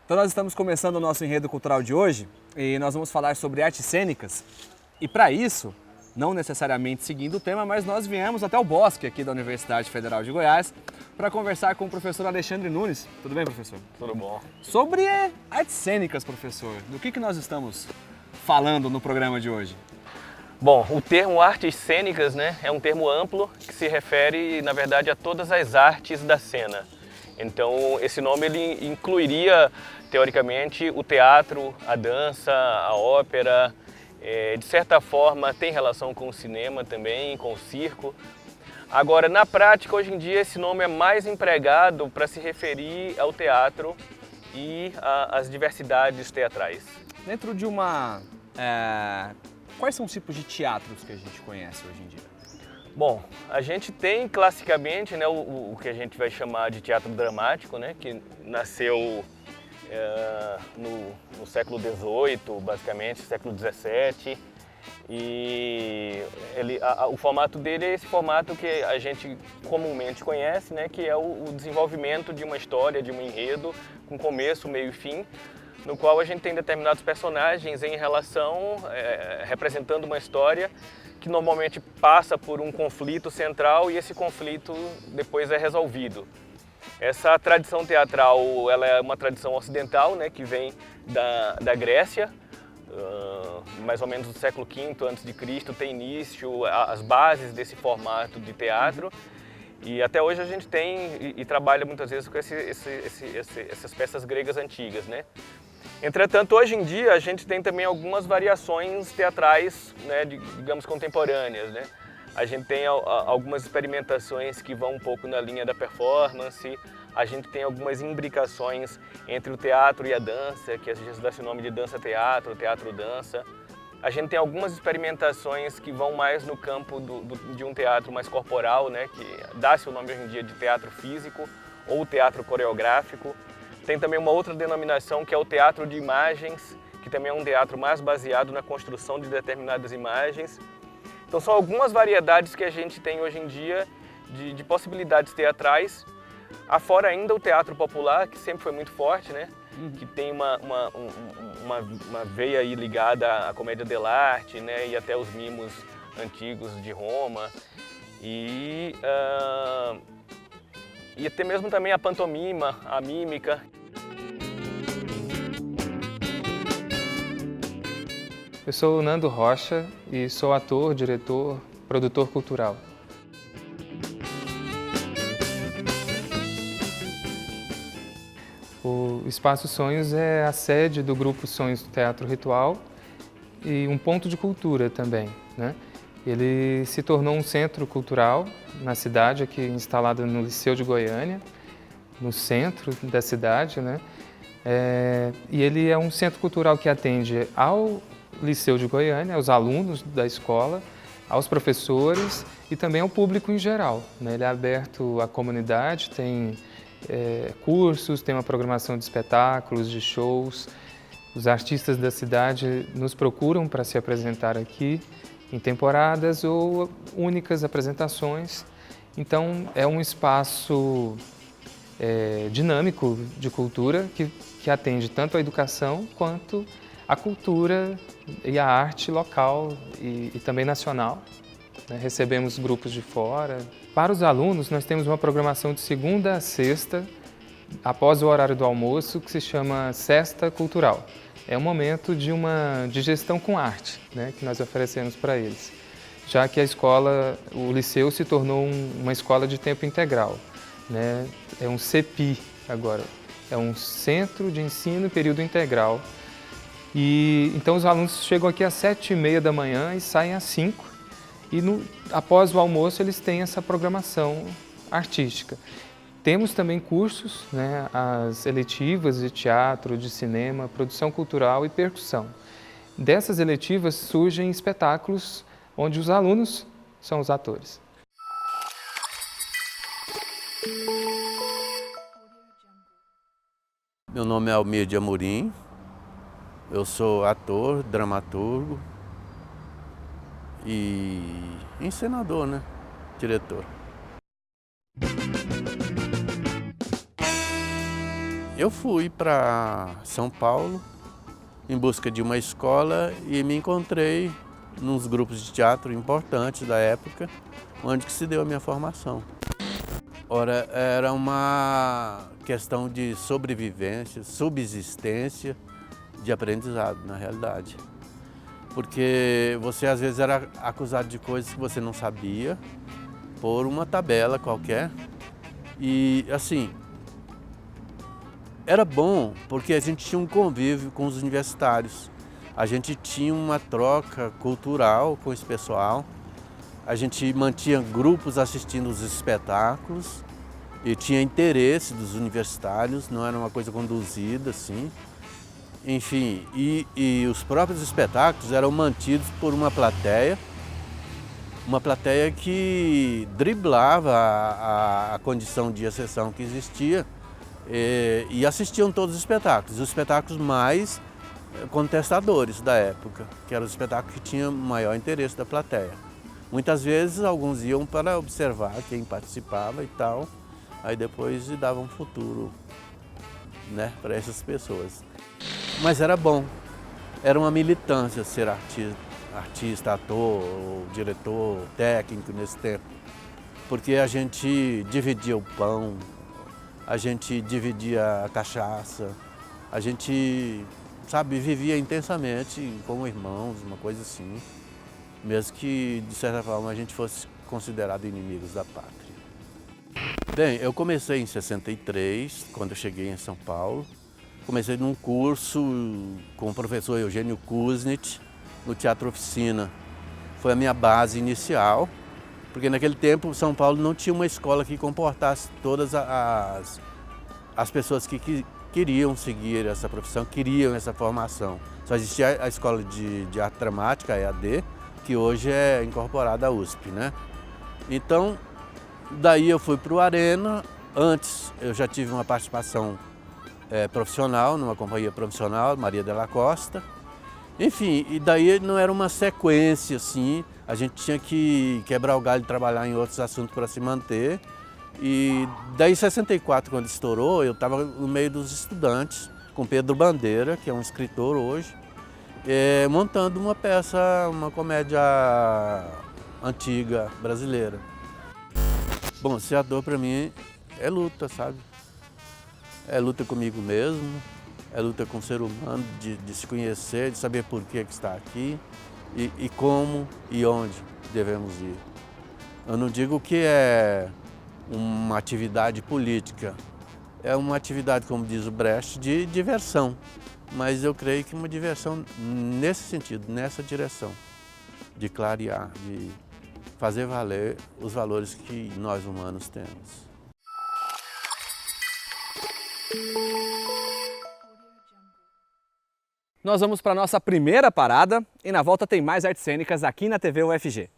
Então nós estamos começando o nosso enredo cultural de hoje e nós vamos falar sobre artes cênicas. E para isso, não necessariamente seguindo o tema, mas nós viemos até o bosque aqui da Universidade Federal de Goiás para conversar com o professor Alexandre Nunes. Tudo bem, professor? Tudo bom. Sobre artes cênicas, professor. Do que nós estamos falando no programa de hoje? Bom, o termo artes cênicas, né, é um termo amplo que se refere, na verdade, a todas as artes da cena. Então, esse nome ele incluiria, teoricamente, o teatro, a dança, a ópera. De certa forma, tem relação com o cinema também, com o circo. Agora, na prática, hoje em dia, esse nome é mais empregado para se referir ao teatro e às diversidades teatrais. Dentro de uma... Quais são os tipos de teatros que a gente conhece hoje em dia? Bom, a gente tem classicamente, né, o que a gente vai chamar de teatro dramático, né, que nasceu no século XVIII, basicamente, século XVII. E o formato dele é esse formato que a gente comumente conhece, né, que é o desenvolvimento de uma história, de um enredo, com começo, meio e fim, no qual a gente tem determinados personagens em relação, representando uma história que normalmente passa por um conflito central e esse conflito depois é resolvido. Essa tradição teatral ela é uma tradição ocidental, né, que vem da Grécia, mais ou menos do século V a.C., tem início as bases desse formato de teatro. E até hoje a gente tem e trabalha muitas vezes com essas peças gregas antigas, né? Entretanto, hoje em dia a gente tem também algumas variações teatrais, né, digamos, contemporâneas, né? A gente tem algumas experimentações que vão um pouco na linha da performance, a gente tem algumas imbricações entre o teatro e a dança, que a gente dá esse nome de dança-teatro, teatro-dança. A gente tem algumas experimentações que vão mais no campo de um teatro mais corporal, né, que dá-se o nome hoje em dia de teatro físico ou teatro coreográfico. Tem também uma outra denominação que é o teatro de imagens, que também é um teatro mais baseado na construção de determinadas imagens. Então são algumas variedades que a gente tem hoje em dia de possibilidades teatrais, afora ainda o teatro popular, que sempre foi muito forte, né? Que tem uma veia aí ligada à comédia dell'arte, né? E até os mimos antigos de Roma. E até mesmo também a pantomima, a mímica. Eu sou o Nando Rocha e sou ator, diretor, produtor cultural. O Espaço Sonhos é a sede do Grupo Sonhos do Teatro Ritual e um ponto de cultura também, né? Ele se tornou um centro cultural na cidade, aqui instalado no Liceu de Goiânia, no centro da cidade, né? E ele é um centro cultural que atende ao Liceu de Goiânia, aos alunos da escola, aos professores e também ao público em geral, né? Ele é aberto à comunidade, tem cursos, tem uma programação de espetáculos, de shows. Os artistas da cidade nos procuram para se apresentar aqui em temporadas ou únicas apresentações. Então é um espaço dinâmico de cultura que atende tanto a educação quanto a cultura e a arte local e também nacional, né? Recebemos grupos de fora. Para os alunos, nós temos uma programação de segunda a sexta, após o horário do almoço, que se chama Sesta Cultural. É um momento de gestão com arte, né, que nós oferecemos para eles, já que a escola, o liceu se tornou uma escola de tempo integral, né? É um CEPI agora, é um Centro de Ensino e Período Integral. E então os alunos chegam aqui às 7h30 da manhã e saem às 5h. E após o almoço eles têm essa programação artística. Temos também cursos, né, as eletivas de teatro, de cinema, produção cultural e percussão. Dessas eletivas surgem espetáculos onde os alunos são os atores. Meu nome é Almir de Amorim, eu sou ator, dramaturgo e encenador, né? Diretor. eu fui para São Paulo em busca de uma escola e me encontrei nos grupos de teatro importantes da época, onde que se deu a minha formação. Ora, era uma questão de sobrevivência, subsistência, de aprendizado, na realidade. Porque você às vezes era acusado de coisas que você não sabia, por uma tabela qualquer. E assim, era bom porque a gente tinha um convívio com os universitários. A gente tinha uma troca cultural com esse pessoal. A gente mantinha grupos assistindo os espetáculos e tinha interesse dos universitários, não era uma coisa conduzida assim. Enfim, e os próprios espetáculos eram mantidos por uma plateia que driblava a condição de exceção que existia e assistiam todos os espetáculos mais contestadores da época, que eram os espetáculos que tinham maior interesse da plateia. Muitas vezes alguns iam para observar quem participava e tal, aí depois davam um futuro, né, para essas pessoas. Mas era bom, era uma militância ser artista, ator, diretor, técnico nesse tempo, porque a gente dividia o pão, a gente dividia a cachaça, a gente, sabe, vivia intensamente como irmãos, uma coisa assim, mesmo que, de certa forma, a gente fosse considerado inimigos da pátria. Bem, eu comecei em 63, quando eu cheguei em São Paulo. Comecei num curso com o professor Eugênio Kuznit, no Teatro Oficina. Foi a minha base inicial, porque naquele tempo São Paulo não tinha uma escola que comportasse todas as pessoas que queriam seguir essa profissão, queriam essa formação. Só existia a escola de arte dramática, a EAD, que hoje é incorporada à USP, né? Então, daí eu fui para o Arena. Antes eu já tive uma participação profissional, numa companhia profissional, Maria de la Costa. Enfim, e daí não era uma sequência assim, a gente tinha que quebrar o galho e trabalhar em outros assuntos para se manter. E daí em 64, quando estourou, eu estava no meio dos estudantes, com Pedro Bandeira, que é um escritor hoje, montando uma peça, uma comédia antiga brasileira. Bom, ser ator para mim é luta, sabe? É luta comigo mesmo, é luta com o ser humano, de se conhecer, de saber por que está aqui e como e onde devemos ir. Eu não digo que é uma atividade política, é uma atividade, como diz o Brecht, de diversão, mas eu creio que uma diversão nesse sentido, nessa direção, de clarear, de fazer valer os valores que nós humanos temos. Nós vamos para a nossa primeira parada e na volta tem mais artes cênicas aqui na TV UFG.